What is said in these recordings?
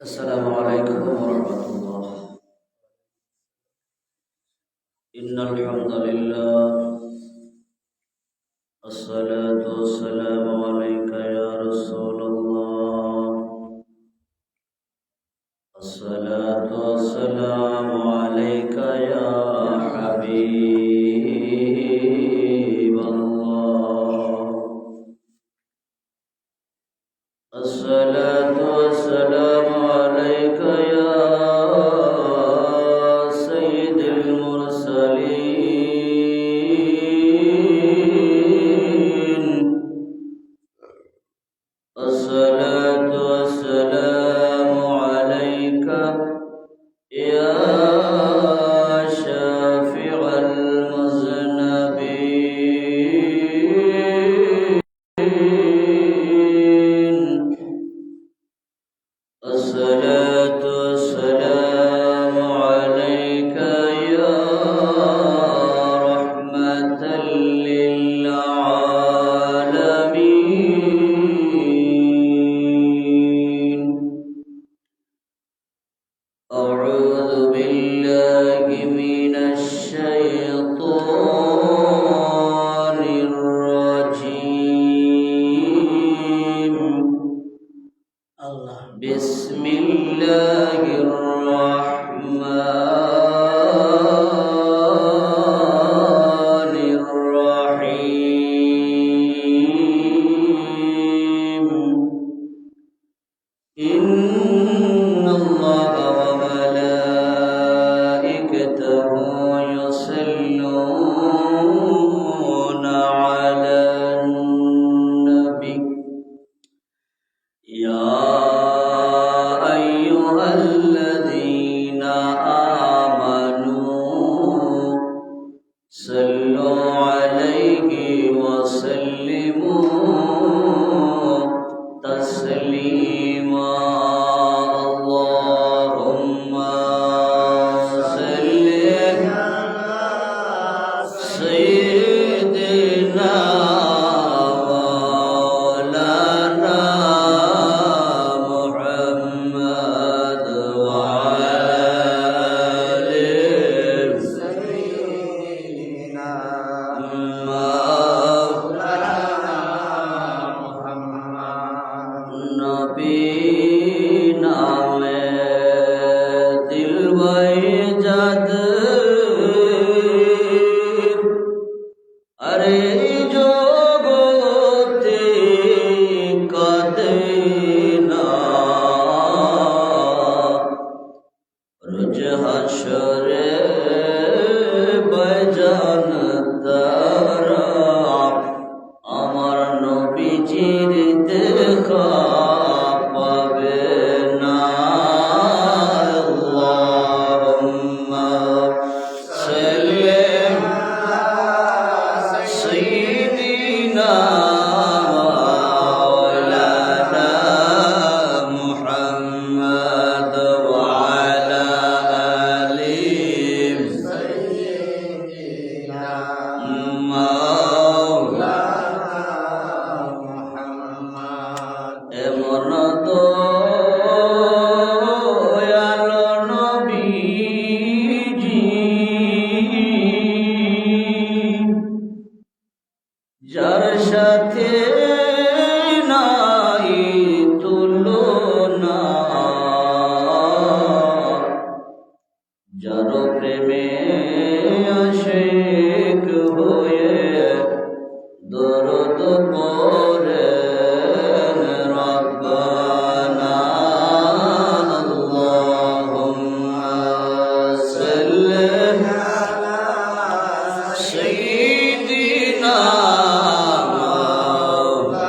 السلام عليكم ورحمة الله. إن الحمد لله، الصلاة والسلام عليك يا رسول الله، الصلاة والسلام عليك يا حبيب الله، الصلاة والسلام عليك يا سيد المرسلين، الصلاة والسلام عليك يا شافع المذنبين، الصلاة والسلام عليك يا رحمة للعالمين. أعوذ بالله من الشيطان الرجيم. بسم الله الرحمن الرحيم. إن الله وملائكته يصلون على النبي يا أيها الذين آمنوا صلوا عليه وسلموا تسليما. اللهم صل على سيدنا مولانا محمد وعلى آل سيدنا مولانا محمد. नबी नामे दिल वैजद अरे जोगोते कदना रुज हशरे बजान तारा আমার নবীজির দেখা পাবে না। আল্লাহুম্মা সাল্লি আলা সাইয়্যিদিনা মাওলানা মুহাম্মদ ওয়া আলা আলি সাইয়্যিদিনা এমন দয়ালো নবীজি যার সাথে নাই তুলনা, যার প্রেমে আশিক হয়ে দরদ পড়ে রব্বানা। আল্লাহুম্মা সাল্লি আলা সাইয়্যিদিনা মাওলানা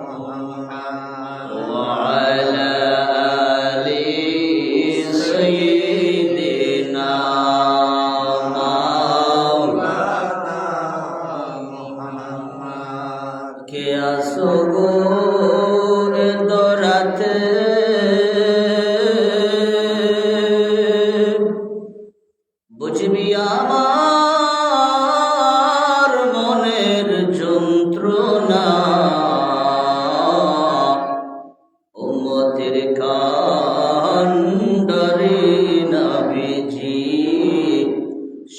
মুহাম্মদ ওয়া আলা আলি সাইয়্যিদিনা মাওলানা মুহাম্মদ। কে আসো গো এ দরাতে বুঝবি আমার মনের যন্ত্রণা। উম্মত রহমতের কান্ডারি নবীজি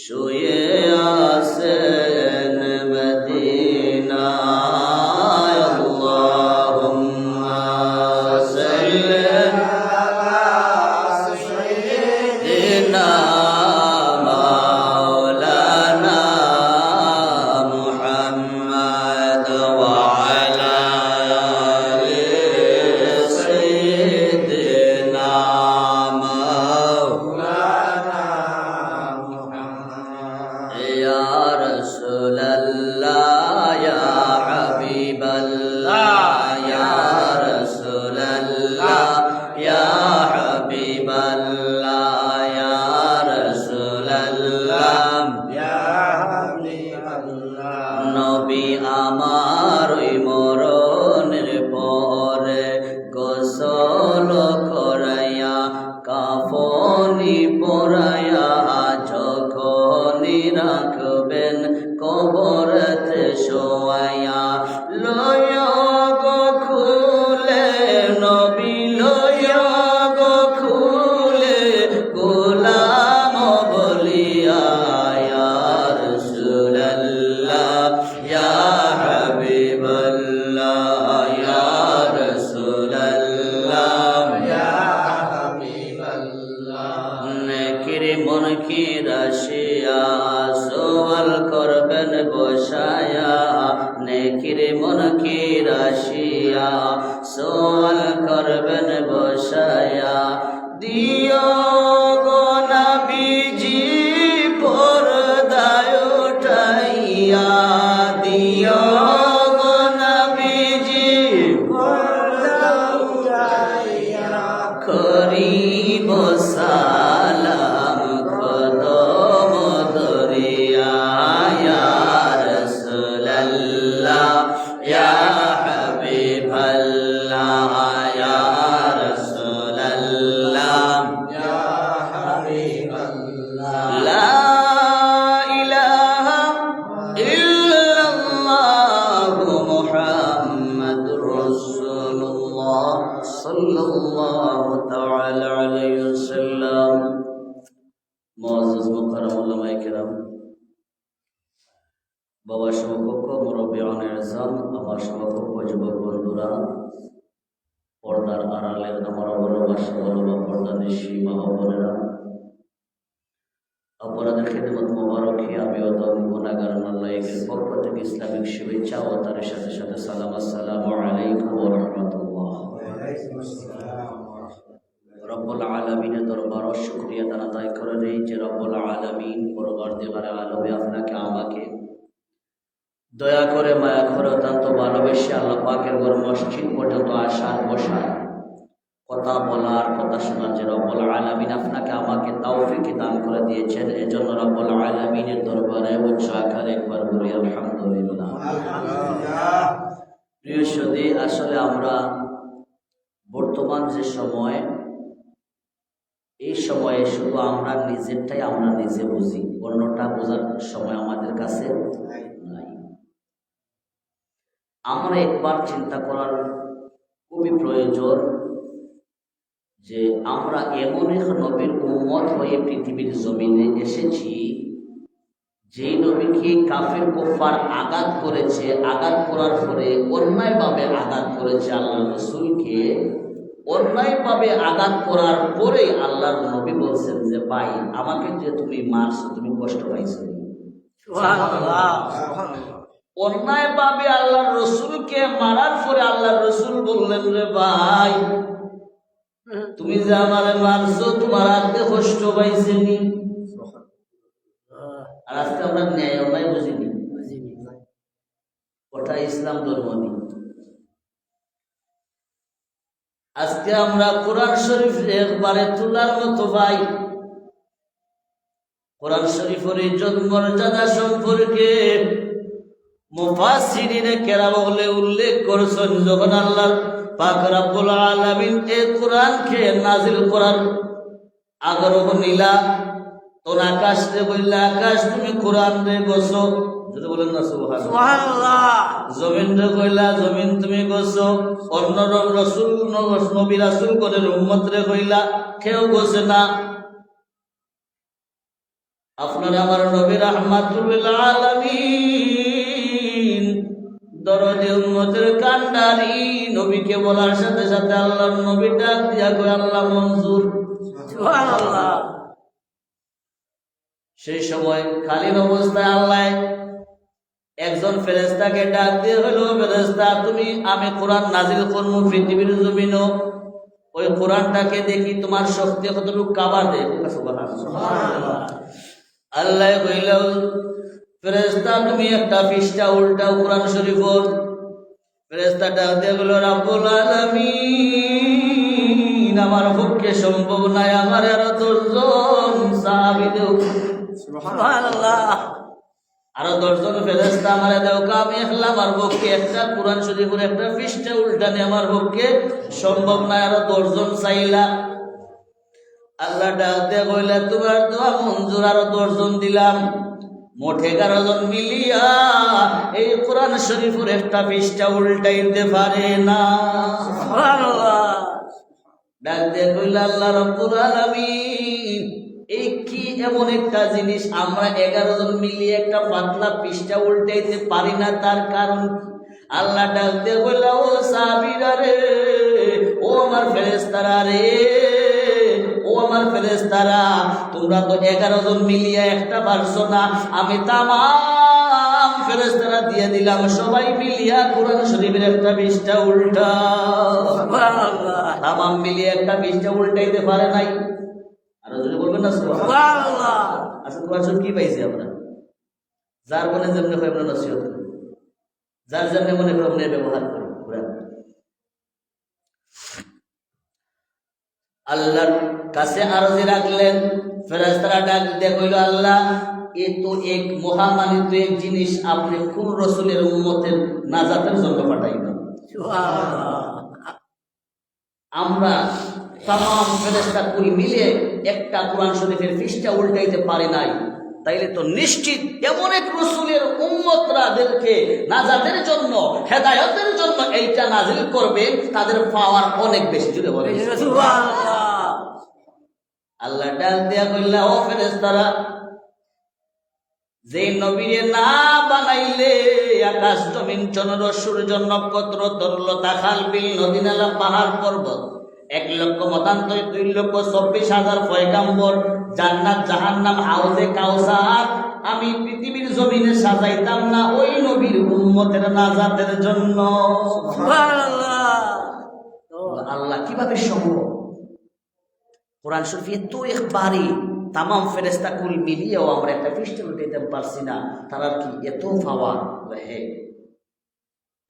শুয়ে আছেন মদিনায় আল্লাহুম্মা সাল্লি আলা সাইয়্যিদিনা মাওলানা মুহাম্মদ ওয়া আলা আলি সাইয়্যিদিনা মাওলানা মুহাম্মদ ইয়া রাসূলুল্লাহ ইয়া হাবিবাল্লাহ ইয়া রাসূলুল্লাহ ইয়া হাবিবাল্লাহ ইয়া রাসূলুল্লাহ ইয়া হাবিবাল্লাহ নবী আমার ওই মরণের পরে গোসল করাইয়া কাফনি পরাইয়া যখনই রাখবেন কবরতে শোয়াইয়া লয়া গো খুলে নবী লয়া গো খুলে গোলাম বলিয়া ইয়া রাসূলুল্লাহ ইয়া হাবিবাল্লাহ ইয়া রাসূলুল্লাহ ইয়া হাবিবাল্লাহ নেকির মন কি রাশিয়া সওয়াল করবেন বসায়া নেকির মন কি রাশিয়া সওয়াল করবেন বসায়া দিও গো নবীজি পর্দায় উঠাইয়া দিও গো নবীজি পর্দায় উঠাইয়া করিব সালাম কদম দরিয়া ইয়া রাসূলুল্লাহ ইয়া হাবিবাল্লাহ ইয়া রাসূলুল্লাহ ইয়া হাবিবাল্লাহ লা ইলাহা ইল্লাল্লাহ মুহাম্মাদুর রাসূলুল্লাহ সাল্লাল্লাহু তাআলা আলাইহি ওয়াসাল্লাম মুআজ্জাজ মুকাররম উলামায়ে কেরাম বাবা সমকক্ষ মুরব্বিয়ানে আযম আমার সমকক্ষ যুবক বন্ধুরা পর্দার আড়ালের আমার ভালোবাসা বা পর্দা নিশি মা ও বোনেরা অপরাধের খিদমত মোবারকে আমি অদম গুনাহগার আল্লাহ এর পক্ষ থেকে ইসলামিক শুভেচ্ছা ও তার সাথে সাথে সালাম আসসালামু আলাইকুম ওয়া রাহমাতুল্লাহ রব্বুল আলামিনের দরবারে শুকরিয়া আদায় করে দেই যে রব্বুল আলামিন পরবর্তীকার আলমে আপনাকে আমাকে দয়া করে মায়া করে অত্যন্ত ভালোবেসে আল্লাহ পাকের ঘর মসজিদ পর্যন্ত আসার বসার কথা বলার কথা শোনার যে রব্বুল আলামিন আপনাকে আমাকে তৌফিক দান করে দিয়েছেন এজন্য রব্বুল আলামিনের দরবারে উচ্চ আকারে একবার বলি আলহামদুলিল্লাহ। প্রিয় সুধী, আসলে আমরা বর্তমান যে সময় এই সময়ে শুধু আমরা নিজেরটাই আমরা নিজে বুঝি, অন্যটা বোঝার সময় আমাদের কাছে নাই। আমরা একবার চিন্তা করার খুবই প্রয়োজন যে আমরা এমন এক নবীর উম্মত হয়ে পৃথিবীর জমিনে এসেছি যেই নবীকে কাফের কুফার আঘাত করেছে, আঘাত করার পরে অন্যায়ভাবে আঘাত করেছে আল্লাহ রাসূলকে। অন্যায়ভাবে আঘাত করার পরে আল্লাহর নবী বলছেন যে ভাই আমাকে যে তুমি মারছো তুমি কষ্ট পাইছো। অন্যায়ভাবে আল্লাহর রাসূলকে মারার পরে আল্লাহর রাসূল বললেন রে ভাই তুমি যে আমারে মারছো তোমার আজকে কষ্ট পাইছেনি। আর আজকে আমরা ন্যায় অন্যায় বুঝিনি, ওটা ইসলাম ধর্ম নেই। আজকে আমরা কোরআন শরীফ একবারে তোলার মতো ভাই, কোরআন শরীফের ইজ্জত মর্যাদা সম্পর্কে মুফাসসিরিনে কেরাম উল্লেখ করেছেন। যখন আল্লাহ পাক রব্বুল আলামিন এই কোরআনকে নাজিল করার আগ্রহ নিলা, তোর আকাশ রে বললে আকাশ তুমি কোরআন রে বসো, যদি বলেন না সুবহানাল্লাহ। জমিন রে কইলা জমিন তুমি গোছো, অন্য রসুল নবী রাসূল করে উম্মত রে কইলা কেউ গোছে না। আপনার আমার নবী রাহমাতুল লিল আলামিন দরদে উম্মতের কান্ডারি নবীকে বলার সাথে সাথে আল্লাহর নবী ডাক দিয়া কই আল্লাহ মঞ্জুর। সুবহানাল্লাহ। সেই সময় খালির অবস্থায় আল্লাহ একজন ফেরেশতাকে ডাক দিয়ে হলো, ফেরেশতা তুমি আমি কোরআন নাজিল করব পৃথিবীর জমিনও, ওই কোরআনটাকে দেখি তোমার শক্তি কতটুকু কাবার দেয়। সুবহানাল্লাহ। আল্লাহ কইল ফেরেশতা তুমি একটা পৃষ্ঠা উল্টাও কোরআন শরীফের। ফেরেশতা ডাক দিয়ে বলল রব্বুল আলামিন আমার পক্ষে সম্ভব নাই, আমার আরো 10 জন সাহাবী দেও। সুবহানাল্লাহ। আরো 10 জন ফেরেশতা আমারে দাও, আমি একলা আমার পক্ষে একটা কোরআন শরীফের একটা পৃষ্ঠা উল্টানে আমার পক্ষে সম্ভব না, আরো 10 জন চাইলা। আল্লাহ ডাক দিয়ে কইলা তোমার দোয়া মঞ্জুর, আরো 10 জন দিলাম, মোট 11 জন মিলিয়া এই কোরআন শরীফের একটা পৃষ্ঠা উল্টাইতে পারে না। সুবহানাল্লাহ। ডাক দিয়ে কইলা আল্লাহ রাব্বুল আলামিন এই কি এমন একটা জিনিস আমরা 11 জন মিলিয়ে একটা পাতলা পৃষ্ঠা উল্টাইতে পারি না, তার কারণ কি? আল্লাহ ডাক দিয়ে কইলা ও সাহাবীরা রে, ও আমার ফেরেশতারা রে, ও আমার ফেরেশতারা তোমরা তো 11 জন মিলিয়ে একটা পারছো না, আমি তামাম ফেরেশতারা দিয়ে দিলাম, সবাই মিলিয়া কোরআন শরীফের একটা পৃষ্ঠা উল্টা। সুবহানাল্লাহ। তামাম মিলিয়ে একটা পৃষ্ঠা উল্টাইতে পারে নাই। আর যদি বলবেন না সুবহানাল্লাহ। আচ্ছা কোরআন শরীফ কি পাইছি আমরা? যার মনে যেমনি হয় আমরা নসিহত করি, যার যেমনি মনে করে আমরা ব্যবহার করি কোরআন। আল্লাহর কাছে আরজি রাখলেন, ফেরেশতারা ডাক দিয়ে কইল আল্লাহ এ তো এক মহামানিত এক জিনিস, আপনি কোন রসুলের উম্মতের নাজাতের জন্য পাঠাইবেন। সুবহানাল্লাহ। আমরা তামাম ফেরেশতা কুল মিলে একটা কোরআন শরীফের পৃষ্ঠা উল্টাইতে পারি নাই, তাইলে তো নিশ্চিত এমন এক রসুলের উম্মতরাদেরকে নাজাতের জন্য হেদায়েতের জন্য এইটা নাজিল করবে, তাদের পাওয়ার অনেক বেশি। জুড়ে বলে সুবহানাল্লাহ। আল্লাহ ডাক দিয়া কইলা ও ফেরেশতারা যে নবীরে না বানাইলে আকাশ জমিন চন্দ্র সূর্য নক্ষত্র তরলতা খাল বিল নদী নালা পাহাড় পর্বত 1,00,000 মতান্তরে 2,24,000 পয়গাম্বর জান্নাত জাহান্নাম হাউজে কাউসার আমি পৃথিবীর জমিনে সাজাইতাম না ওই নবীর উম্মতের নাজাতের জন্য। সুবহানাল্লাহ। আল্লাহ কিভাবে সম্ভব? কোরআন শরীফে এত একবারে তামাম ফেরেশতা কুল মিলিয়েও আমরা একটা পৃষ্ঠা উঠাইতে পারছি না, তারা কি এত পাওয়ার? হ্যাঁ,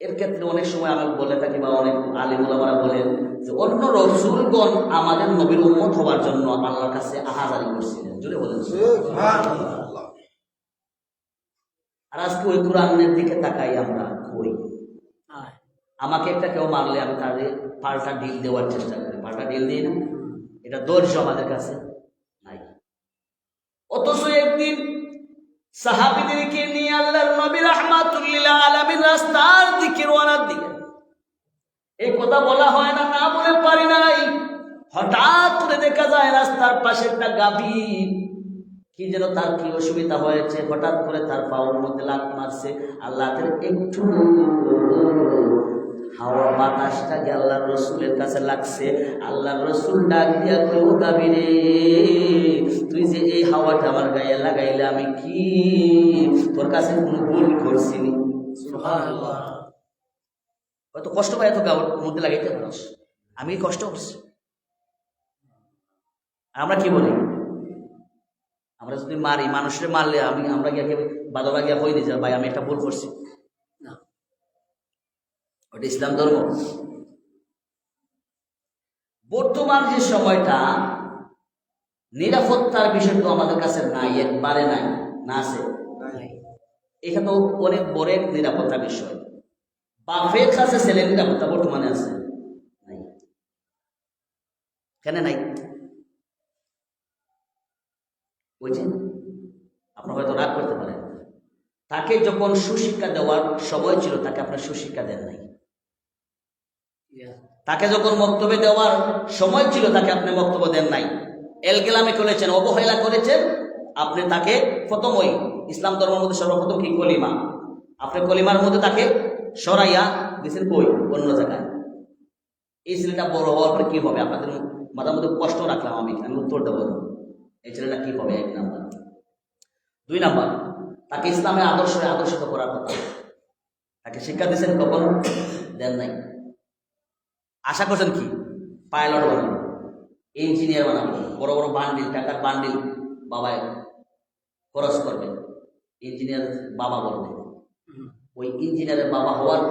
এর ক্ষেত্রে অনেক সময় আমি বলে থাকি বা অনেক আলিম ওলামারা বলেন যে অন্য রসুলগণ আমাদের নবীর উম্মত হওয়ার জন্য আল্লাহর কাছে আহাজারি করছিলেন। জুড়ে বলেন সুবহানাল্লাহ। আর আজকে ওই কোরআনের দিকে তাকাই আমরা কই? আমাকে একটা কেউ মারলে আমি তাদের পাল্টা ডিল দেওয়ার চেষ্টা করি, পাল্টা ডিল দিই না, এটা ধৈর্য আমাদের কাছে নাই। অথচ একদিন সাহাবীদেরকে নিয়ে আল্লাহর নবী রাহমাতুল লিল আলামিন রাস্তার দিকে রওনা দিলেন। এই কথা বলা হয় না, না বলে পারি নাই। হঠাৎ করে দেখা যায় রাস্তার পাশে একটা গাভী, কি যেন তার কি অসুবিধা হয়েছে, হঠাৎ করে তার পাওয়ার মধ্যে লাত মারছে। আল্লাহর একটু হাওয়া বাতাসটা গিয়ে আল্লাহর রসুলের কাছে লাগছে। আল্লাহর রসুল ডাক দিয়া কই ও গাভী রে, তুই যে এই হাওয়াটা আমার গায়ে লাগাইলে আমি কি তোর কাছে কোনো ভুল করছিনি? সুবহানাল্লাহ। হয়তো কষ্ট পায়, এত গাওয়ার মধ্যে লাগাইতে পারছ, আমি কষ্ট করছি। আমরা কি বলি? আমরা যদি মারি, মানুষের মারলে আমরা গিয়ে বাদবা গিয়া কই দিই ভাই আমি একটা ভুল করছি না, ওটা ইসলাম ধর্ম। বর্তমান যে সময়টা নিরাপত্তার বিষয় তো আমাদের কাছে নাই, একবারে নাই, না আছে? এখানে তো অনেক বড় এক নিরাপত্তা বিষয়। বাপের কাছে ছেলের নিরাপত্তা বর্তমানে আছে নাই? কেন নাই? ওই যে আপনারা হয়তো রাগ করতে পারেন, তাকে যখন সুশিক্ষা দেওয়ার সময় ছিল তাকে আপনার সুশিক্ষা দেন নাই। তাকে যখন বক্তব্য দেওয়ার সময় ছিল তাকে আপনি বক্তব্য দেন নাই, এলগেলামে করেছেন, অবহেলা করেছেন। আপনি তাকে প্রথমই ইসলাম ধর্মের মধ্যে সর্বপ্রথম কি কলিমা, আপনি কলিমার মধ্যে তাকে সরাইয়া দিয়েছেন কই অন্য জায়গায়। এই ছেলেটা বড় হওয়ার পরে কি হবে? আপনাদের মাথার মধ্যে কষ্ট রাখলাম, আমি উত্তর দেবো না। এই ছেলেটা কি হবে? 1 নাম্বার। 2 নাম্বার, তাকে ইসলামের আদর্শে আদর্শিত করার কথা, তাকে শিক্ষা দিয়েছেন, কখনো দেন নাই। আশা করছেন কি? পাইলট বানাবো, ইঞ্জিনিয়ার বানাবো, বড় বড় বান্ডিল, টাকার বান্ডিল বাবা খরচ করবে, ইঞ্জিনিয়ার বাবা বলবে। ওই ইঞ্জিনিয়ারের বাবা হওয়ার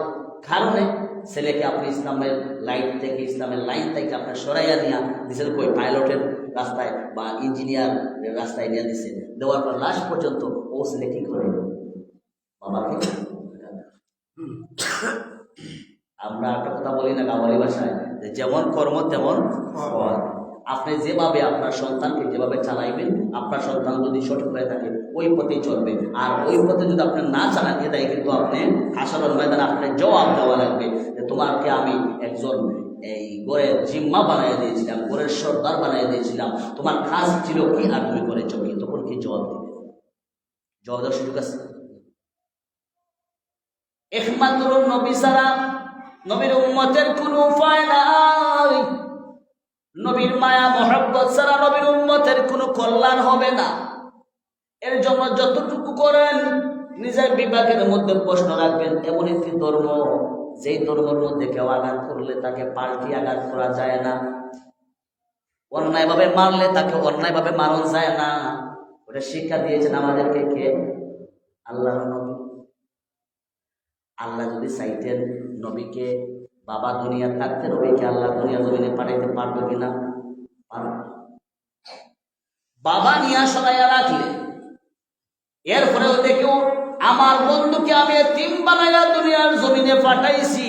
কারণে ছেলেকে আপনি ইসলামের লাইন থেকে, ইসলামের লাইন থেকে আপনার সরাইয়া নিয়ে দিয়েছেন কই পাইলটের রাস্তায় বা ইঞ্জিনিয়ার রাস্তায় নিয়ে দিচ্ছে। দেওয়ার পর লাস্ট পর্যন্ত ও ছেলে কি করে? বাবাকে। আমরা একটা কথা বলি না গাওয়ালি ভাষায়, যে যেমন কর্ম তেমন ফল। আপনি যেভাবে আপনার সন্তানকে যেভাবে চালাইবেন, আপনার সন্তান যদি সঠিক হয়ে থাকে ওই পথেই চলবে। আর ওই পথে যদি আপনি না চালান, এটাই কিন্তু আপনি হাসরের ময়দানে আপনার জবাব দেওয়া লাগবে যে তোমাকে আমি একজন এই গোরের জিম্মা বানিয়ে দিয়েছিলাম, গোরের সর্দার বানিয়ে দিয়েছিলাম, তোমার কাজ ছিল কি আর তুমি করেছ কি? তখন কি জবাব দেবে? জবাব দেওয়ার সুযোগ আছে? একমাত্র নবী ছাড়া নবীর উম্মতের কোনো উপায় নাই। নবীর মায়া মহব্বত ছাড়া নবীর উম্মতের কোনো কল্যাণ হবে না। এর জন্য যতটুকু করেন নিজের বিভাগের মধ্যে প্রশ্ন রাখবেন। এমন একটি ধর্ম, যেই ধর্মের মধ্যে কেউ আঘাত করলে তাকে পাল্টি আঘাত করা যায় না, অন্যায়ভাবে মারলে তাকে অন্যায়ভাবে মারণ যায় না। ওটা শিক্ষা দিয়েছেন আমাদেরকে কে? আল্লাহর নবী। আল্লাহ যদি চাইতেন নবীকে, বাবা দুনিয়া থাকতে নবীকে আল্লাহ দুনিয়া জমিনে পাঠাইতে পারতো কিনা? বাবা নিয়ে সরাইয়া রাখলে, এরপরেও দেখো আমার বন্ধুকে আমি এতিম বানাইয়া দুনিয়ার জমিনে পাঠাইছি,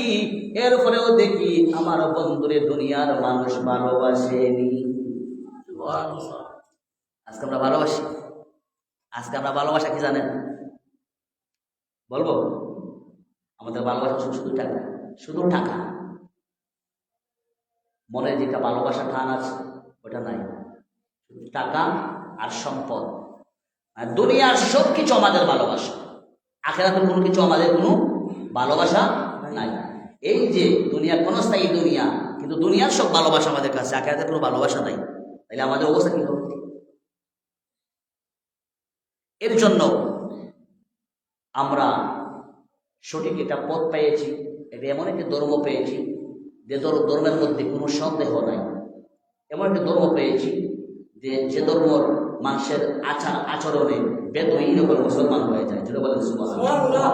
এরপরেও দেখি আমার বন্ধুরে দুনিয়ার মানুষ ভালোবাসেনি। আজকে আমরা ভালোবাসি। আজকে আমরা ভালোবাসা কি জানেন? বলবো, আমাদের ভালোবাসা শুধু টাকা, শুধু টাকা। মনে যেটা ভালোবাসা টান আছে ওটা নাই, টাকা আর সম্পদ। আর দুনিয়ার সব কিছু আমাদের ভালোবাসা, আখিরাতের কোনো কিছু আমাদের কোনো ভালোবাসা নাই। এই যে দুনিয়া ক্ষণস্থায়ী দুনিয়া, কিন্তু দুনিয়ার সব ভালোবাসা আমাদের কাছে, আখিরাতের কোনো ভালোবাসা নাই। তাহলে আমাদের অবস্থা কি হবে? এর জন্য আমরা সঠিক একটা পথ পেয়েছি, এটা এমন একটি ধর্ম পেয়েছি যে ধর্মের মধ্যে কোনো সন্দেহ নাই। এমন একটি ধর্ম পেয়েছি যে ধর্মর মানুষের আচরণে বেদুইন করে মুসলমান হয়ে যায়। যেটা বলেন সুবহানাল্লাহ।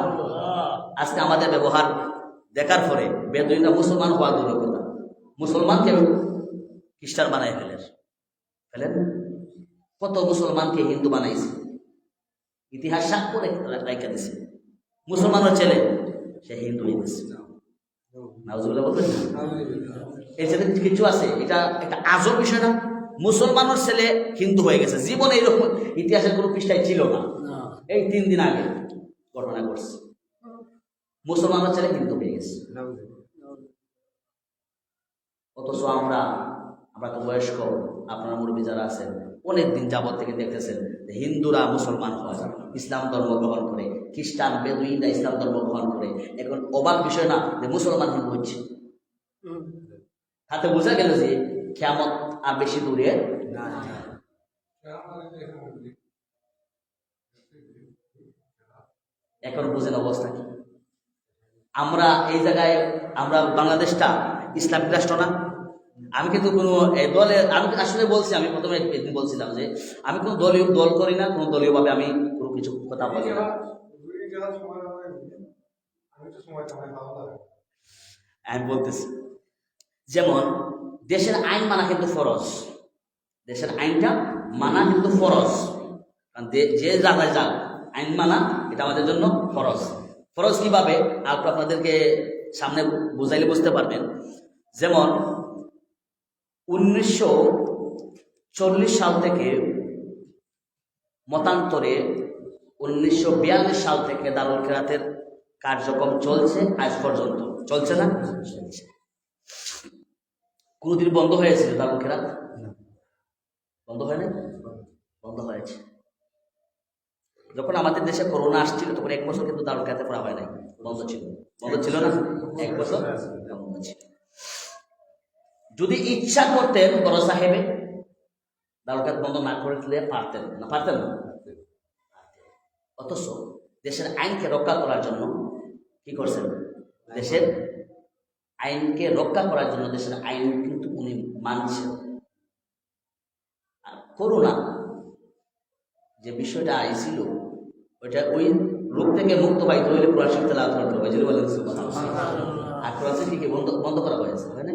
আজকে আমাদের ব্যবহার দেখার পরে বেদুইনরা মুসলমান হওয়া দূরের কথা, মুসলমানকে খ্রিস্টান বানাই ফেলেন। কত মুসলমানকে হিন্দু বানাইছে, ইতিহাস সাক্ষ্য রেখে দিছে। মুসলমানের ছেলে সে হিন্দু হয়ে গেছে। নাউজুবিল্লাহ বলবেন না? এই ছেলে কিছু আছে, এটা একটা আজব বিষয় না? মুসলমানের ছেলে হিন্দু হয়ে গেছে। জীবনে এইরকম ইতিহাসের কোনো পৃষ্ঠায় ছিল না। এই 3 দিন আগে ঘটনা ঘটছে, মুসলমানের ছেলে হিন্দু হয়ে গেছে। অথচ আমরা তো বয়স্ক, আপনারা মুরব্বী যারা আছেন অনেক দিন যাবত থেকে দেখতেছেন যে হিন্দুরা মুসলমান হয়, ইসলাম ধর্ম গ্রহণ করে, খ্রিস্টান বেদুইনরা ইসলাম ধর্ম গ্রহণ করে। এখন অবাক বিষয় না যে মুসলমান হিন্দু হচ্ছে? তাতে বোঝা গেল যে কিয়ামত আর বেশি দূরে না। এখন বুঝেন অবস্থা কি? আমরা এই জায়গায়, আমরা বাংলাদেশটা ইসলামিক রাষ্ট্র না। আমি কিন্তু কোনো দলে, আমি আসলে বলছি, আমি প্রথমে একদিন বলছিলাম যে আমি কোনো দল করি না, কোনো দলীয়ভাবে আমি কোনো কিছু কথা বলি না। আমি বলতেছি যেমন দেশের আইন মানা কিন্তু ফরজ, দেশের আইনটা মানা কিন্তু ফরজ। কারণ যে জায়গায় যাক আইন মানা এটা আমাদের জন্য ফরজ। ফরজ কিভাবে আপনাদেরকে সামনে বুঝাইলে বুঝতে পারবেন। যেমন 1940 সাল থেকে মতান্তরে 1942 সাল থেকে দারুল কিরাতের কার্যক্রম চলছে আজ পর্যন্ত। চলছে না? চলছে। কোনদিন বন্ধ হয়েছিল দারুল কিরাত? বন্ধ হয় না? বন্ধ হয়েছে। যখন আমাদের দেশে করোনা আসছিল তখন 1 বছর কিন্তু দারুল কিরাতে পড়া হয় নাই, বন্ধ ছিল। বন্ধ ছিল না? 1 বছর বন্ধ ছিল। যদি ইচ্ছা করতেন বড় সাহেবে দারুল কিরাত বন্ধ না করে দিলে পারতেন না? পারতেন না? অথচ দেশের আইনকে রক্ষা করার জন্য কি করছেন? দেশের আইনকে রক্ষা করার জন্য দেশের আইন কিন্তু উনি মানছেন। আর করোনা যে বিষয়টা আইছিল ওইটা ওই রোগ থেকে মুক্ত পাইতে হইলে কোরআন শরীফ তেলাওয়াত করতে হবে। যদি বলেন আর কোরআন শরীফ কি বন্ধ করা হয়েছে, হয় না?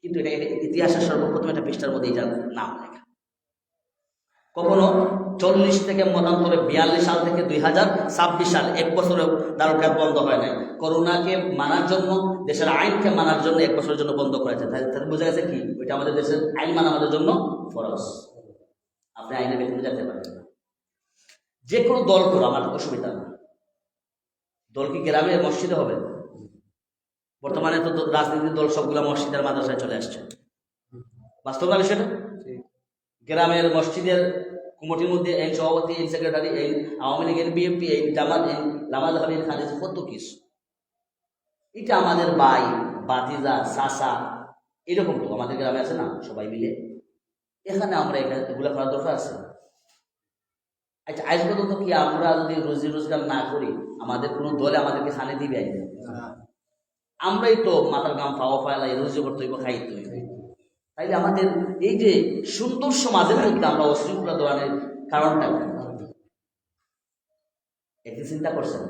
কিন্তু এটা ইতিহাসের সর্বপ্রথম একটা পৃষ্ঠার মধ্যে এটার নাম লেখা। কখনো 40 থেকে মতান্তরে 42 সাল থেকে 2026 সাল 1 বছরেও দারুল কিরাত বন্ধ হয় নাই। করোনাকে মানার জন্য, দেশের আইনকে মানার জন্য 1 বছরের জন্য বন্ধ করেছে। তাহলে বোঝা গেছে কি ওইটা আমাদের দেশের আইন মানা আমাদের জন্য ফরজ। আপনি আইনের বেতনে যেতে পারেন না। যে কোনো দল করো, আমার অসুবিধা না। দল কি গ্রামে মসজিদে হবে? বর্তমানে তো রাজনীতির দল সবগুলো মসজিদের মাদ্রাসায় চলে আসছে। বাস্তব না বিষয়টা? গ্রামের মসজিদের কমিটির মধ্যে এই সভাপতি, এই সেক্রেটারি, এই আওয়ামী লীগের, বিএনপি, এই জামাত, এই লামাজ হাবিব খালিজ, কত কিছু। এটা আমাদের ভাই, বাতিজা, চাচা, এরকম তো আমাদের গ্রামে আছে না, সবাই মিলে। এখানে আমরা এগুলা করার দরকার আছে? আচ্ছা, আজ পর্যন্ত কি আমরা যদি রুজি রোজগার না করি আমাদের কোনো দলে আমাদেরকে খানে দিবে? আমরাই তো মাথার গাম পাওয়া ফাইলাই রুজি করতে হইব, খাইতে হইব। তাইলে আমাদের এই যে সুন্দর সমাজের মধ্যে আমরা অশৃঙ্খলা ধরনের কারণটা একটি চিন্তা করছেন?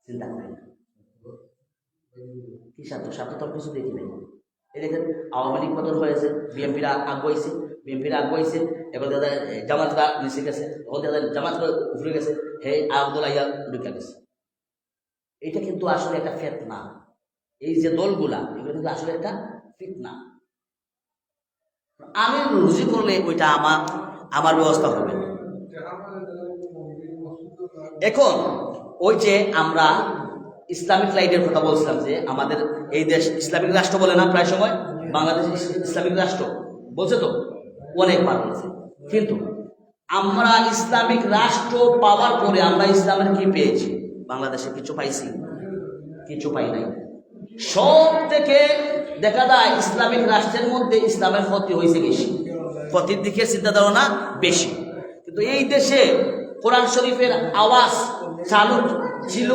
চিন্তা করেন কি সাথে তো কিছু দেখি নাই। এই দেখেন আওয়ামী লীগ পতন হয়েছে, বিএনপিরা আগুয়াইছে, এবার দাদা জামাতরা নিচে গেছে, তখন দাদা জামাতরা ঘুরে গেছে, হে আব্দুল আইয়া ঢুকে গেছে। এইটা কিন্তু আসলে একটা ফিতনা। এই যে দলগুলা এগুলো কিন্তু আসলে একটা ফিতনা। আমি রুজি করলে ওইটা আমার ব্যবস্থা হবে। এখন ওই যে আমরা ইসলামিক লাইটের কথা বলছিলাম যে আমাদের এই দেশ ইসলামিক রাষ্ট্র বলে না, প্রায় সময় বাংলাদেশ ইসলামিক রাষ্ট্র বলছে, তো অনেকবার বলছে। কিন্তু আমরা ইসলামিক রাষ্ট্র পাওয়ার পরে আমরা ইসলামের কি পেয়েছি? বাংলাদেশে কিছু পাইছি? কিছু পাই নাই। সব থেকে দেখা যায় ইসলামিক রাষ্ট্রের মধ্যে ইসলামের ক্ষতি হয়েছে বেশি, ক্ষতির দিকে চিন্তা ধারণা বেশি। কিন্তু এই দেশে কোরআন শরীফের আওয়াজ চালু ছিল,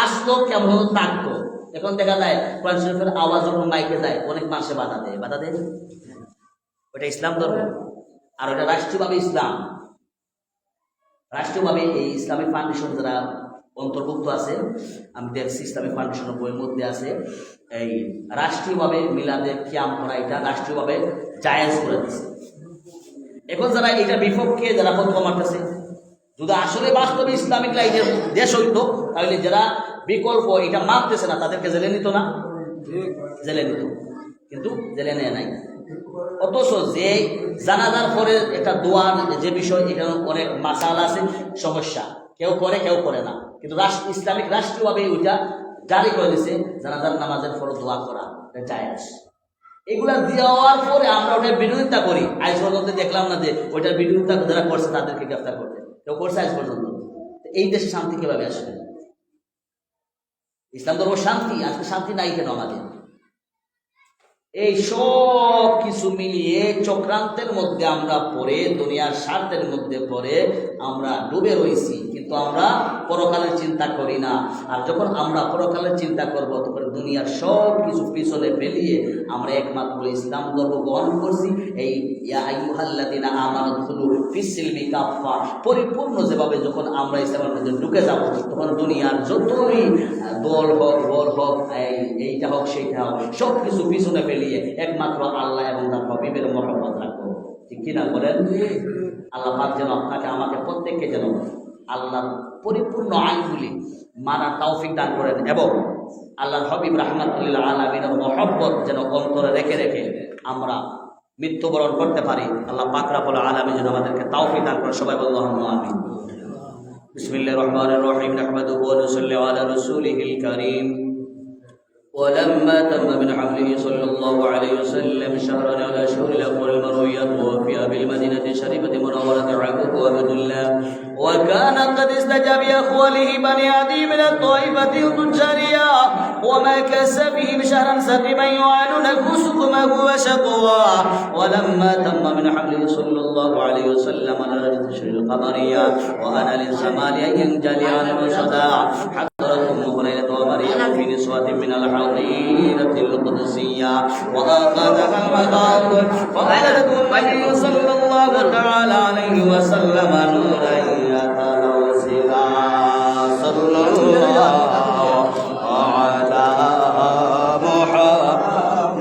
আসলো, কেমন থাকতো। এখন দেখা যায় কোরআন শরীফের আওয়াজ যখন মাইকে যায় অনেক মানুষে বাধা দেয়। ওটা ইসলাম ধর্ম, আর ওটা রাষ্ট্রীয়ভাবে ইসলাম। রাষ্ট্রীয়ভাবে এই ইসলামিক ফাউন্ডেশন যারা অন্তর্ভুক্ত আছে, আমি দেখছি ইসলামিক ফাউন্ডেশনের বইয়ের মধ্যে আছে এই রাষ্ট্রীয়ভাবে মিলাদে কিয়াম করা, এটা রাষ্ট্রীয়ভাবে জায়েজ করে দিচ্ছে। এখন যারা এটা বিপক্ষে যারা ফতোয়া মারতেছে, যদি আসলে বাস্তবে ইসলামিক লাইনের দেশ হইতো তাহলে যারা বিকল্প এটা মানতেছে না তাদেরকে জেলে নিত না? জেলে নিত, কিন্তু জেলে নেয় নাই। অথচ যে জানাজার পরে একটা দোয়ার যে বিষয়, এখানে অনেক মাসালা আছে, সমস্যা, কেউ করে কেউ করে না, কিন্তু ইসলামিক রাষ্ট্রীয়ভাবে ওইটা জারি করে দিছে জানাজার নামাজের পরে দোয়া করা জায়েজ। এগুলা দেওয়ার পরে আমরা ওটার বিরোধিতা করি। আজ পর্যন্ত দেখলাম না যে ওইটার বিরোধিতা যারা করছে তাদেরকে গ্রেফতার করতে, কেউ করছে আজ পর্যন্ত। এই দেশে শান্তি কিভাবে আসবে? ইসলাম ধর্ম শান্তি, আজকে শান্তি নাই কেন আমাদের? এই সব কিছু মিলিয়ে চক্রান্তের মধ্যে আমরা পড়ে, দুনিয়ার স্বার্থের মধ্যে পড়ে আমরা ডুবে রয়েছি, কিন্তু আমরা পরকালের চিন্তা করি না। আর যখন আমরা পরকালের চিন্তা করব তখন দুনিয়ার সব কিছু পিছনে ফেলিয়ে আমরা একমাত্র ইসলাম ধর্ম গ্রহণ করছি। এই ইয়া আইয়ুহাল্লাযীনা আমানু দুখুলু ফিস-সিলমি কাফা, পরিপূর্ণ যেভাবে যখন আমরা ইসলামের মধ্যে ঢুকে যাব তখন দুনিয়ার যতই দল হোক এইটা হোক সেইটা হোক সব কিছু পিছনে ফেলিয়ে একমাত্র আল্লাহ এবং তার হাবিবের মহব্বত রাখবো। ঠিক কিনা বলেন? আল্লাহ পাক যেন আপনাকে আমাকে প্রত্যেককে যেন আল্লাহর পরিপূর্ণ আইনগুলি মানার তৌফিক দান করেন এবং আল্লাহর হাবিব রাহমাতুল্লিল আলামিনের মহব্বত যেন অন্তরে রেখে রেখে আমরা মৃত্যুবরণ করতে পারি। আল্লাহ পাক রব্বুল আলামিন যেন আমাদেরকে তৌফিক দান করেন। সবাই বলুন আমিন। بسم الله الرحمن الرحيم نحمده ونصلي على رسوله الكريم ولما تم من حمله صلى الله عليه وسلم شهرا على شهور الأقوال المرويات وفيها بالمدينة الشريفة منورة عبده وعبد الله وكان قد استجاب بأخواله بني عدي من الطائفة التجارية وما كسبه بشهرا سقيما يعانونه سقمه وشقواه ولما تم من حمله صلى الله عليه وسلم على الشهر القمرية وأنا للزمان أن ينجلي عنه الصداع حضرت أم هريرة ومريم في نسوة من الحظيرة القدسية وأخذها المخاض وقالت النبي صلى الله تعالى عليه وسلم نورا يتنوسلا صلى الله على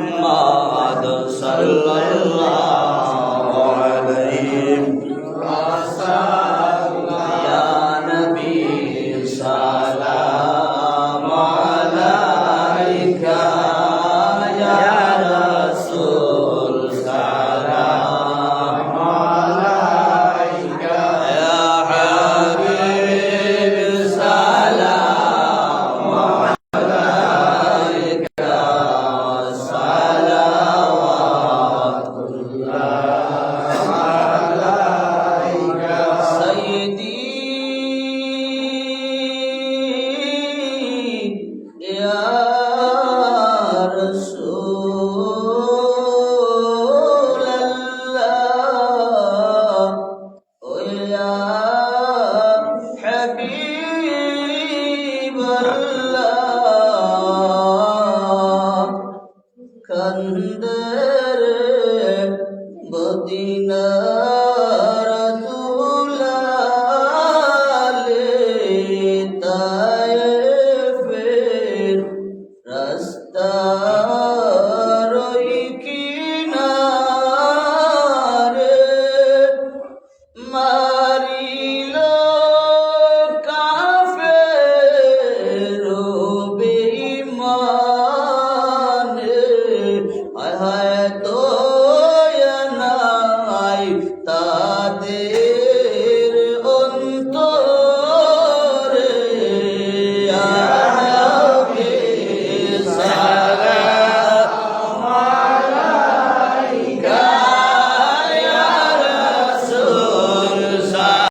محمد صلى الله عليه وسلم يا نبي سلام عليك يا رسول سلام عليك يا حبيب سلام عليك صلوات الله عليك سيدي يا رسول الله ويا حبيب الله كندر مدينة